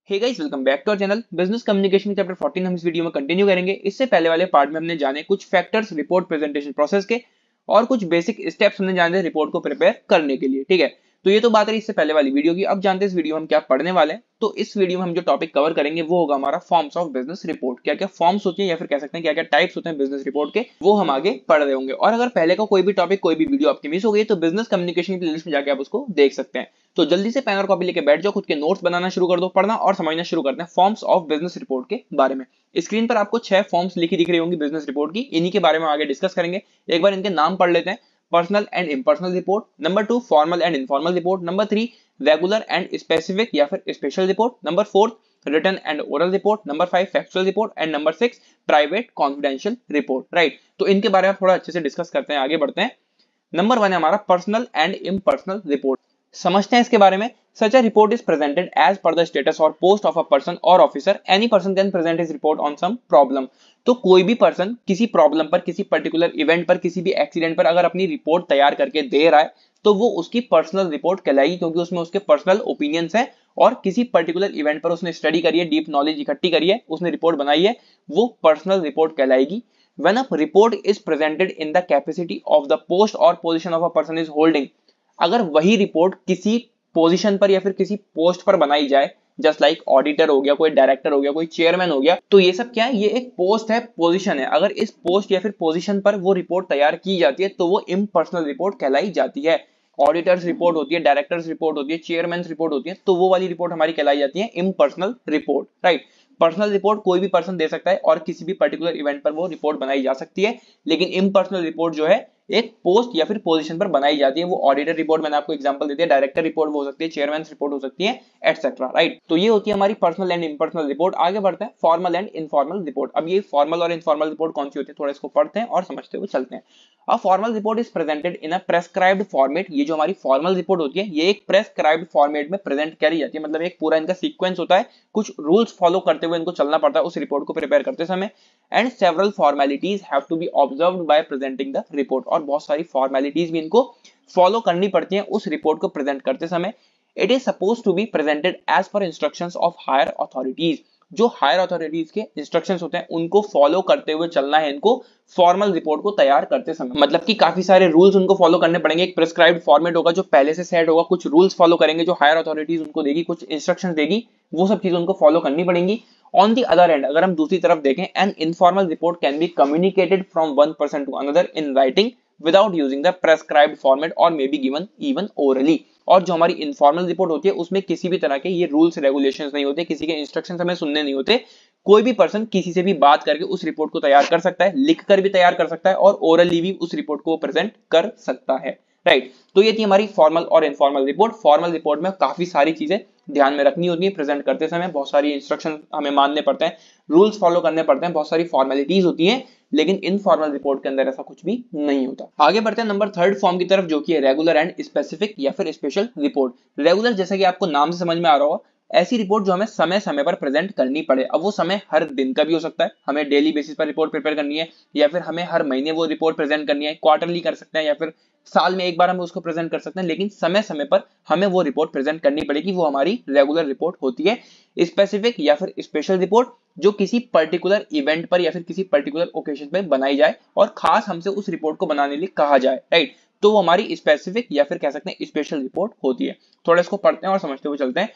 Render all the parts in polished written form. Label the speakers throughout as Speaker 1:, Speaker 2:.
Speaker 1: Hey guys, welcome back to our channel business communication chapter 14 हम इस video में continue करेंगे। इससे पहले वाले पार्ट में हमने जाने कुछ फैक्टर्स रिपोर्ट प्रेजेंटेशन प्रोसेस के और कुछ बेसिक स्टेप्स हमने जाने रिपोर्ट को प्रिपेयर करने के लिए। ठीक है, तो ये तो बात रही इससे पहले वाली वीडियो की। अब जानते हैं इस वीडियो में हम क्या पढ़ने वाले हैं। तो इस वीडियो में हम जो टॉपिक कवर करेंगे वो होगा हमारा फॉर्म्स ऑफ बिजनेस रिपोर्ट। क्या क्या फॉर्म्स होते हैं या फिर कह सकते हैं क्या क्या टाइप्स होते हैं बिजनेस रिपोर्ट के, वो हम आगे पढ़ रहे होंगे। और अगर पहले का कोई भी टॉपिक कोई भी वीडियो आपकी मिस हो गई तो बिजनेस कम्युनिकेशन की प्लेलिस्ट में जाके आप उसको देख सकते हैं। तो जल्दी से पेन और कॉपी लेके बैठ जाओ, खुद के नोट्स बनाना शुरू कर दो, पढ़ना और समझना शुरू करते हैं फॉर्म्स ऑफ बिजनेस रिपोर्ट के बारे में। स्क्रीन पर आपको 6 फॉर्म्स लिखी दिख रही होंगी बिजनेस रिपोर्ट की, इन्हीं के बारे में आगे डिस्कस करेंगे। एक बार इनके नाम पढ़ लेते हैं। Personal and impersonal report, number 2 formal and informal report, number 3 regular and specific या फिर special report, number 4 written and oral report, number 5 factual report and number 6 private confidential report. Right, तो इनके बारे में थोड़ा अच्छे से डिस्कस करते हैं, आगे बढ़ते हैं। नंबर 1 है हमारा पर्सनल एंड इम्पर्सनल रिपोर्ट। समझते हैं इसके बारे में। Such a report is presented as per the status or post of a person or officer. Any person can present his report on some problem. तो कोई भी पर्सन किसी प्रॉब्लम पर, किसी पर्टिकुलर इवेंट पर, किसी भी एक्सीडेंट पर अगर अपनी रिपोर्ट तैयार करके दे रहा है तो वो उसकी पर्सनल रिपोर्ट कहलाएगी, क्योंकि उसमें उसके पर्सनल ओपिनियंस हैं और किसी पर्टिकुलर इवेंट पर उसने स्टडी करी है, डीप नॉलेज इकट्ठी करी है, उसने रिपोर्ट बनाई है, वो पर्सनल रिपोर्ट कहलाएगी। When a report is presented in the capacity of the post or position of a person is holding, अगर वही रिपोर्ट किसी पोजीशन पर या फिर किसी पोस्ट पर बनाई जाए, जस्ट लाइक ऑडिटर हो गया, कोई डायरेक्टर हो गया, कोई चेयरमैन हो गया, तो ये सब क्या है, ये एक पोस्ट है, पोजीशन है। अगर इस पोस्ट या फिर पोजीशन पर वो रिपोर्ट तैयार की जाती है तो वो इम्पर्सनल रिपोर्ट कहलाई जाती है। ऑडिटर्स रिपोर्ट होती है, डायरेक्टर्स रिपोर्ट होती है, चेयरमैन रिपोर्ट होती है, तो वो वाली रिपोर्ट हमारी कहलाई जाती है impersonal report. Right, personal report कोई भी पर्सन दे सकता है और किसी भी पर्टिकुलर इवेंट पर वो रिपोर्ट बनाई जा सकती है, लेकिन इम्पर्सनल रिपोर्ट जो है एक पोस्ट या फिर पोजीशन पर बनाई जाती है। वो ऑडिटर रिपोर्ट मैंने आपको एग्जांपल दे दिया, डायरेक्टर रिपोर्ट हो सकती है, चेयरमैन रिपोर्ट हो सकती है, एटसेट्रा। राइट, तो ये होती है हमारी पर्सनल एंड इम्पर्सनल रिपोर्ट। आगे बढ़ते हैं फॉर्मल एंड इनफॉर्मल रिपोर्ट। अब ये फॉर्मल और इनफॉर्मल रिपोर्ट कौन सी होती है, थोड़ा इसको पढ़ते हैं और समझते हुए चलते हैं। A formal report is presented in a prescribed format. ये जो हमारी फॉर्मल रिपोर्ट होती है ये एक प्रेस्क्राइब्ड फॉर्मेट में प्रेजेंट करी जाती है, मतलब एक पूरा इनका सीक्वेंस होता है, कुछ रूल्स फॉलो करते हुए इनको चलना पड़ता है उस रिपोर्ट को प्रिपेयर करते समय। And several formalities have to be observed by presenting the report, और बहुत सारी फॉर्मेलिटीज भी इनको फॉलो करनी पड़ती हैं उस रिपोर्ट को प्रेजेंट करते समय। It is suppose to be presented as per instructions of higher authorities. जो हायर अथॉरिटीज के इंस्ट्रक्शंस होते हैं उनको फॉलो करते हुए चलना है इनको फॉर्मल रिपोर्ट को तैयार करते समय। मतलब कि काफी सारे रूल्स उनको फॉलो करने पड़ेंगे। एक प्रिस्क्राइब्ड फॉर्मेट होगा जो पहले से सेट होगा, कुछ रूल्स फॉलो करेंगे जो हायर अथॉरिटीज उनको देगी, कुछ इंस्ट्रक्शंस देगी, वो सब चीजें उनको फॉलो करनी पड़ेंगी। ऑन द अदर एंड, अगर हम दूसरी तरफ देखें, an informal report can be communicated from one person to another in writing without using the prescribed format और may be given even orally. और जो हमारी इनफॉर्मल रिपोर्ट होती है उसमें किसी भी तरह के ये रूल्स रेगुलेशंस नहीं होते, किसी के इंस्ट्रक्शंस हमें सुनने नहीं होते। कोई भी पर्सन किसी से भी बात करके उस रिपोर्ट को तैयार कर सकता है, लिख कर भी तैयार कर सकता है और ओरली भी उस रिपोर्ट को प्रेजेंट कर सकता है। राइट, तो ये थी हमारी फॉर्मल और इनफॉर्मल रिपोर्ट। फॉर्मल रिपोर्ट में काफी सारी चीजें ध्यान में रखनी होती है प्रेजेंट करते समय, बहुत सारी इंस्ट्रक्शन हमें मानने पड़ते हैं, रूल्स फॉलो करने पड़ते हैं, बहुत सारी फॉर्मेलिटीज होती हैं, लेकिन इनफॉर्मल रिपोर्ट के अंदर ऐसा कुछ भी नहीं होता। आगे बढ़ते हैं नंबर 3 फॉर्म की तरफ, जो कि है रेगुलर एंड स्पेसिफिक या फिर स्पेशल रिपोर्ट। रेगुलर जैसा कि आपको नाम से समझ में आ रहा होगा, ऐसी रिपोर्ट जो हमें समय समय पर प्रेजेंट करनी पड़े। अब वो समय हर दिन का भी हो सकता है, हमें डेली बेसिस पर रिपोर्ट प्रिपेयर करनी है, या फिर हमें हर महीने वो रिपोर्ट प्रेजेंट करनी है, क्वार्टरली कर सकते हैं, या फिर साल में एक बार हम उसको प्रेजेंट कर सकते हैं, लेकिन समय समय पर हमें वो रिपोर्ट प्रेजेंट करनी पड़ेगी, वो हमारी रेगुलर रिपोर्ट होती है। स्पेसिफिक या फिर स्पेशल रिपोर्ट जो किसी पर्टिकुलर इवेंट पर या फिर किसी पर्टिकुलर ओकेजन पर बनाई जाए और खास हमसे उस रिपोर्ट को बनाने के लिए कहा जाए। राइट, तो वो हमारी स्पेसिफिक या फिर कह सकते हैं स्पेशल रिपोर्ट होती है। थोड़ा इसको पढ़ते हैं और समझते हुए चलते हैं।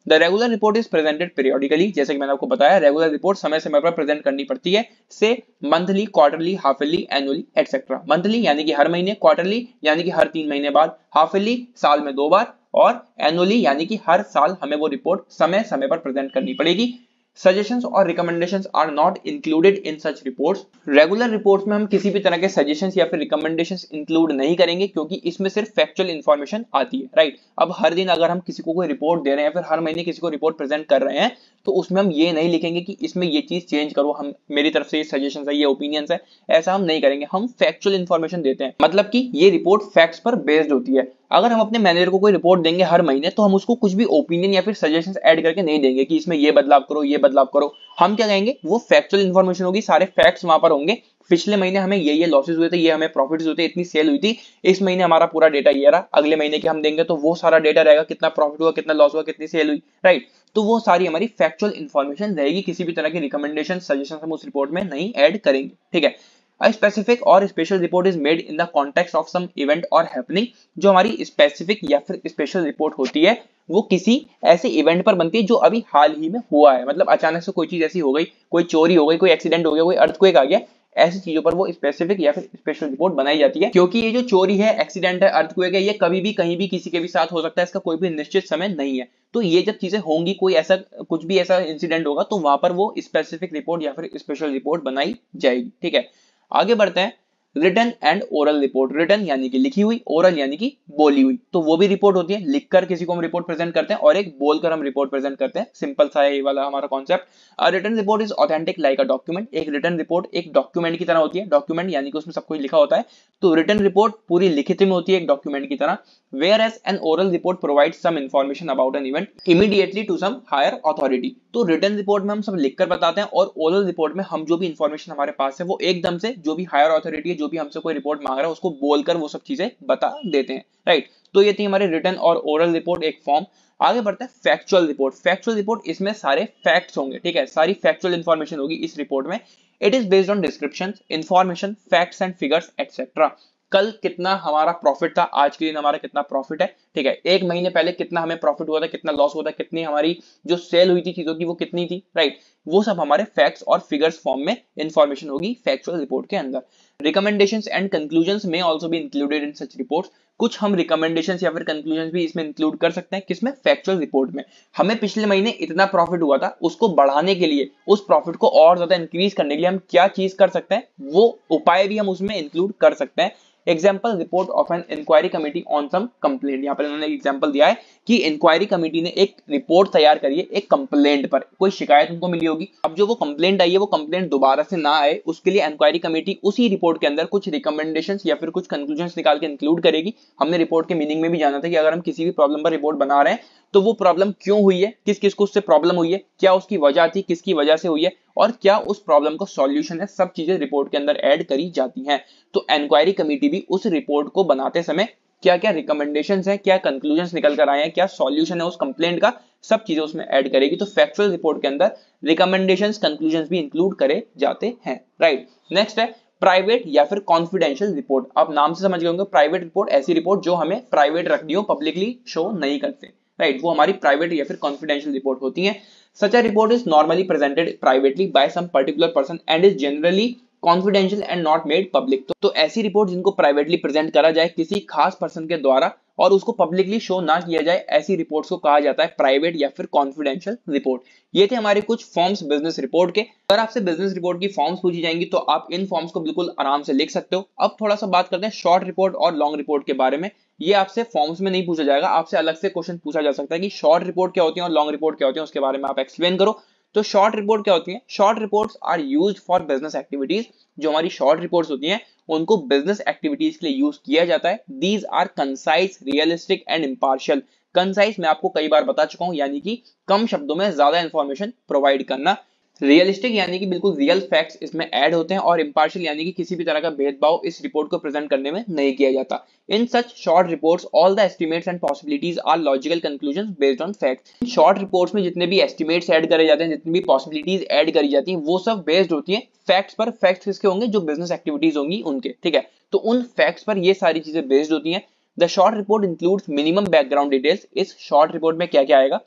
Speaker 1: The regular report is presented periodically. जैसे कि मैंने आपको बताया, रेगुलर रिपोर्ट समय समय पर प्रेजेंट करनी पड़ती है, से monthly, quarterly, half yearly, annually etcetera. Monthly यानी कि हर महीने, क्वार्टरली यानी कि हर 3 महीने बाद, हाफ ईयरली साल में 2 बार, और एनुअली यानी कि हर साल हमें वो रिपोर्ट समय समय पर प्रेजेंट करनी पड़ेगी। सजेशंस और recommendations are not included in such reports. Regular reports में हम किसी भी तरह के सजेशंस या फिर रिकमेंडेशंस इंक्लूड नहीं करेंगे, क्योंकि इसमें सिर्फ फैक्चुअल इंफॉर्मेशन आती है। राइट, अब हर दिन अगर हम किसी को कोई रिपोर्ट दे रहे हैं या फिर हर महीने किसी को रिपोर्ट प्रेजेंट कर रहे हैं तो उसमें हम ये नहीं लिखेंगे कि इसमें ये चीज चेंज करो, हम मेरी तरफ से ये सजेशंस है, ये ओपिनियंस है, ऐसा हम नहीं करेंगे। हम फैक्चुअल इंफॉर्मेशन देते हैं, मतलब कि ये रिपोर्ट फैक्ट्स पर बेस्ड होती है। अगर हम अपने मैनेजर को कोई रिपोर्ट देंगे हर महीने तो हम उसको कुछ भी ओपिनियन या फिर सजेशंस ऐड करके नहीं देंगे कि इसमें ये बदलाव करो, ये बदलाव करो। हम क्या कहेंगे, वो फैक्चुअल इन्फॉर्मेशन होगी, सारे फैक्ट्स वहां पर होंगे। पिछले महीने हमें ये लॉसेस हुए थे, ये हमें प्रॉफिट्स हुए थे, इतनी सेल हुई थी, इस महीने हमारा पूरा डेटा ये रहा, अगले महीने के हम देंगे तो वो सारा डेटा रहेगा, कितना प्रॉफिट हुआ, कितना लॉस हुआ, कितनी सेल हुई, राइट। तो वो सारी हमारी फैक्चुअल इन्फॉर्मेशन रहेगी, किसी भी तरह की रिकमेंडेशन सजेशन हम उस रिपोर्ट में नहीं ऐड करेंगे, ठीक है। A specific और special report is made in the context of some event और हैपनिंग। जो हमारी स्पेसिफिक या फिर स्पेशल रिपोर्ट होती है वो किसी ऐसे इवेंट पर बनती है जो अभी हाल ही में हुआ है, मतलब अचानक से कोई चीज ऐसी हो गई, कोई चोरी हो गई, कोई एक्सीडेंट हो गया, कोई अर्थक्वेक आ गया, ऐसी चीजों पर वो स्पेसिफिक या फिर स्पेशल रिपोर्ट बनाई जाती है। क्योंकि ये जो चोरी है, एक्सीडेंट है, अर्थक्वेक है, ये कभी भी कहीं भी किसी के भी साथ हो सकता है, इसका कोई भी निश्चित समय नहीं है। तो ये जब चीजें होंगी, कोई ऐसा कुछ भी ऐसा इंसिडेंट होगा, तो वहां पर वो स्पेसिफिक रिपोर्ट या फिर स्पेशल रिपोर्ट बनाई जाएगी, ठीक है। आगे बढ़ते हैं। Written and oral report. Written यानी कि लिखी हुई, ओरल यानी कि बोली हुई, तो वो भी रिपोर्ट होती है। लिखकर किसी को हम रिपोर्ट प्रेजेंट करते हैं और एक बोलकर हम रिपोर्ट प्रेजेंट करते हैं, सिंपल सा है ये वाला हमारा concept. Written report is authentic like a document. एक रिटन रिपोर्ट एक डॉक्यूमेंट की तरह होती है। डॉक्यूमेंट यानी कि उसमें सब कुछ लिखा होता है, तो रिटन रिपोर्ट पूरी लिखित में होती है एक डॉक्यूमेंट की तरह। Whereas an oral report provides some information about an event immediately to some higher authority। तो रिटन रिपोर्ट में हम सब लिखकर बताते हैं और ओरल रिपोर्ट में हम जो भी इंफॉर्मेशन हमारे पास है वो एकदम से जो भी हायर अथॉरिटी है, जो भी हमसे कोई रिपोर्ट मांग रहा है, उसको बोलकर वो सब चीजें बता देते हैं, राइट। तो ये थी हमारी रिटन और ओरल रिपोर्ट एक फॉर्म। आगे बढ़ते हैं फैक्चुअल रिपोर्ट। फैक्चुअल रिपोर्ट, इसमें सारे फैक्ट्स होंगे, ठीक है, सारी फैक्चुअल इंफॉर्मेशन होगी इस रिपोर्ट में। It is based on description, information, facts and figures etcetera. कल कितना हमारा प्रॉफिट था, आज के दिन हमारा कितना प्रॉफिट है, ठीक है, एक महीने पहले कितना हमें प्रॉफिट हुआ था, कितना लॉस हुआ था, कितनी हमारी जो सेल हुई थी चीजों की वो कितनी थी, राइट। वो सब हमारे फैक्ट्स और फिगर्स फॉर्म में इंफॉर्मेशन होगी फैक्चुअल रिपोर्ट के अंदर। रिकमेंडेशंस एंड कंक्लूजंस में also be included in such reports. कुछ हम रिकमेंडेशंस या फिर कंक्लूजंस भी इसमें इंक्लूड कर सकते हैं, किसमें, फैक्चुअल रिपोर्ट में। हमें पिछले महीने इतना प्रॉफिट हुआ था, उसको बढ़ाने के लिए, उस प्रॉफिट को और ज्यादा इंक्रीज करने के लिए हम क्या चीज कर सकते हैं, वो उपाय भी हम उसमें इंक्लूड कर सकते हैं। Example, report of an inquiry committee on some complaint. यहाँ पर इन्होंने एग्जाम्पल दिया है कि इंक्वायरी कमेटी ने एक रिपोर्ट तैयार करी है एक कंप्लेंट पर, कोई शिकायत उनको मिली होगी। अब जो वो कंप्लेंट आई है वो कंप्लेंट दोबारा से ना आए, उसके लिए इंक्वायरी कमेटी उसी रिपोर्ट के अंदर कुछ रिकमेंडेशंस या फिर कुछ कंक्लूजंस निकाल के इंक्लूड करेगी। हमने रिपोर्ट के मीनिंग में भी जाना था कि अगर हम किसी भी प्रॉब्लम पर रिपोर्ट बना रहे हैं तो वो प्रॉब्लम क्यों हुई है, किस किस को उससे प्रॉब्लम हुई है, क्या उसकी वजह थी, किसकी वजह से हुई है, और क्या उस प्रॉब्लम को सॉल्यूशन है, सब चीजें रिपोर्ट के अंदर ऐड करी जाती हैं। तो इंक्वायरी कमेटी भी उस रिपोर्ट को बनाते समय क्या क्या रिकमेंडेशंस हैं, क्या कंक्लूजंस निकल कर आए हैं, क्या सॉल्यूशन है उस कंप्लेंट का, सब चीजें उसमें ऐड करेगी। तो फैक्चुअल रिपोर्ट के अंदर रिकमेंडेशंस, कंक्लूजंस भी इंक्लूड करे जाते हैं, राइट। नेक्स्ट है प्राइवेट या फिर कॉन्फिडेंशियल रिपोर्ट। आप नाम से समझ गए होंगे, प्राइवेट रिपोर्ट ऐसी रिपोर्ट जो हमें प्राइवेट रखनी हो, पब्लिकली शो नहीं करते, राइट, वो हमारी प्राइवेट या फिर कॉन्फिडेंशियल रिपोर्ट होती है। Such a report is normally presented privately by some particular person and is generally confidential and not made public। तो ऐसी रिपोर्ट जिनको प्राइवेटली प्रेजेंट करा जाए किसी खास पर्सन के द्वारा और उसको पब्लिकली शो ना किया जाए, ऐसी रिपोर्ट्स को कहा जाता है प्राइवेट या फिर कॉन्फिडेंशियल रिपोर्ट। ये थे हमारे कुछ फॉर्म्स बिजनेस रिपोर्ट के। अगर आपसे बिजनेस रिपोर्ट की फॉर्म्स पूछी जाएंगी तो आप इन फॉर्म्स को बिल्कुल आराम से लिख सकते हो। अब थोड़ा सा बात करते हैं शॉर्ट रिपोर्ट और लॉन्ग रिपोर्ट के बारे में। ये आपसे फॉर्म्स में नहीं पूछा जाएगा, आपसे अलग से क्वेश्चन पूछा जा सकता है कि शॉर्ट रिपोर्ट क्या होती है और लॉन्ग रिपोर्ट क्या होती है, उसके बारे में आप एक्सप्लेन करो। तो शॉर्ट रिपोर्ट क्या होती है? Short reports are used for business activities. जो हमारी शॉर्ट रिपोर्ट्स होती हैं उनको बिजनेस एक्टिविटीज के लिए यूज किया जाता है। These are concise, realistic and impartial. Concise मैं आपको कई बार बता चुका हूं, यानी कि कम शब्दों में ज्यादा इंफॉर्मेशन प्रोवाइड करना। रियलिस्टिक यानी कि बिल्कुल रियल फैक्ट्स इसमें ऐड होते हैं, और इंपार्शियल यानी कि किसी भी तरह का भेदभाव इस रिपोर्ट को प्रेजेंट करने में नहीं किया जाता। In such short reports all the estimates and possibilities are logical conclusions based on facts. Short reports में जितने भी एस्टिमेट्स ऐड करे जाते हैं, जितनी भी पॉसिबिलिटीज ऐड करी जाती हैं, वो सब बेस्ड होती हैं फैक्ट्स पर। फैक्ट्स किसके होंगे? जो बिजनेस एक्टिविटीज होंगी उनके, ठीक है। तो उन फैक्ट्स पर ये सारी चीजें बेस्ड होती हैं। The short report includes minimum background details. इस शॉर्ट रिपोर्ट में क्या क्या आएगा?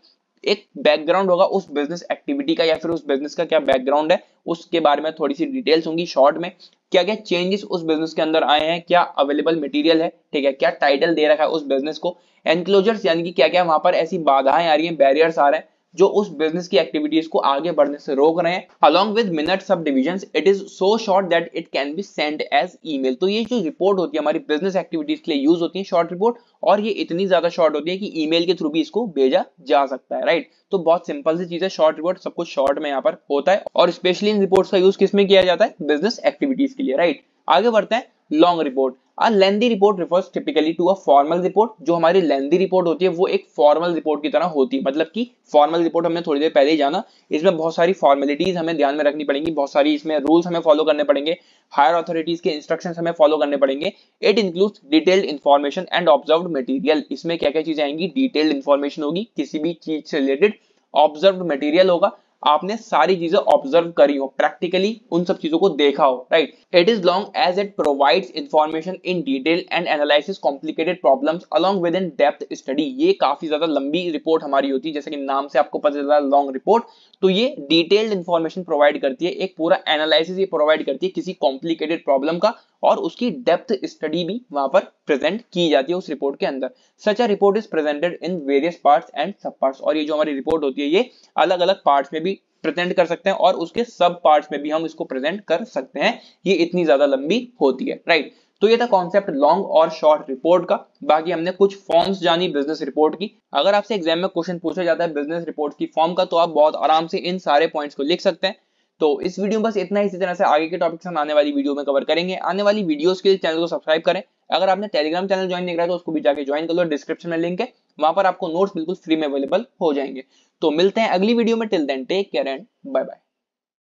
Speaker 1: एक बैकग्राउंड होगा उस बिजनेस एक्टिविटी का या फिर उस बिजनेस का क्या बैकग्राउंड है, उसके बारे में थोड़ी सी डिटेल्स होंगी शॉर्ट में। क्या क्या चेंजेस उस बिजनेस के अंदर आए हैं, क्या अवेलेबल मटेरियल है, ठीक है, क्या टाइटल दे रखा है उस बिजनेस को। एनक्लोजर्स यानी कि क्या क्या वहां पर ऐसी बाधाएं आ रही हैं, बैरियर्स आ रहे हैं जो उस बिजनेस की एक्टिविटीज को आगे बढ़ने से रोक रहे हैं। Along with minute subdivisions, it is so short that it can be send as email. तो ये जो रिपोर्ट होती है हमारी बिजनेस एक्टिविटीज के लिए यूज होती है शॉर्ट रिपोर्ट, और ये इतनी ज्यादा शॉर्ट होती है कि ईमेल के थ्रू भी इसको भेजा जा सकता है, राइट। तो बहुत सिंपल सी चीज है शॉर्ट रिपोर्ट, सब कुछ शॉर्ट में यहाँ पर होता है, और स्पेशली इन रिपोर्ट्स का यूज किसमें किया जाता है? बिजनेस एक्टिविटीज के लिए, राइट। आगे बढ़ते हैं long report. A lengthy report refers typically to a formal report। जो हमारी लेंदी रिपोर्ट होती है वो एक फॉर्मल रिपोर्ट की तरह होती है, मतलब कि फॉर्मल रिपोर्ट हमने थोड़ी देर पहले ही जाना, इसमें बहुत सारी फॉर्मेलिटीज हमें ध्यान में रखनी पड़ेंगी, बहुत सारी इसमें रूल्स हमें फॉलो करने पड़ेंगे, हायर अथॉरिटीज के इंस्ट्रक्शंस हमें फॉलो करने पड़ेंगे। It includes detailed information and observed material. इसमें क्या क्या चीजें आएंगी, डिटेल्ड इन्फॉर्मेशन होगी, किसी भी चीज से रिलेटेड, ऑब्जर्व्ड मटेरियल होगा, आपने सारी चीजें ऑब्जर्व करी हो, प्रैक्टिकली उन सब चीजों को देखा हो, right. It is long as it provides information in detail and analysis complicated problems along with in depth study. ये काफी ज्यादा लंबी रिपोर्ट हमारी होती है, जैसे कि नाम से आपको पता चल रहा है लॉन्ग रिपोर्ट, तो ये डिटेल्ड इंफॉर्मेशन प्रोवाइड करती है, एक पूरा एनालिसिस ये प्रोवाइड करती है किसी कॉम्प्लिकेटेड प्रॉब्लम का, और उसकी डेप्थ स्टडी भी वहां पर प्रेजेंट की जाती है उस रिपोर्ट के अंदर। Such a report is presented in various parts and sub parts. और ये जो हमारी रिपोर्ट होती है ये अलग अलग पार्ट्स में भी प्रेजेंट कर सकते हैं और उसके सब पार्ट्स में भी हम इसको प्रेजेंट कर सकते हैं, ये इतनी ज्यादा लंबी होती है, राइट। तो ये था कॉन्सेप्ट लॉन्ग और शॉर्ट रिपोर्ट का। बाकी हमने कुछ फॉर्म्स जानी बिजनेस रिपोर्ट की। अगर आपसे एग्जाम में क्वेश्चन पूछा जाता है बिजनेस रिपोर्ट की फॉर्म का, तो आप बहुत आराम से इन सारे पॉइंट्स को लिख सकते हैं। तो इस वीडियो में बस इतना ही। इसी तरह से आगे के टॉपिक्स हम आने वाली वीडियो में कवर करेंगे। आने वाली वीडियोस के लिए चैनल को सब्सक्राइब करें। अगर आपने टेलीग्राम चैनल ज्वाइन नहीं करा तो उसको भी जाके ज्वाइन कर लो, डिस्क्रिप्शन में लिंक है, वहां पर आपको नोट्स बिल्कुल फ्री में अवेलेबल हो जाएंगे। तो मिलते हैं अगली वीडियो में। Till then take care and bye bye.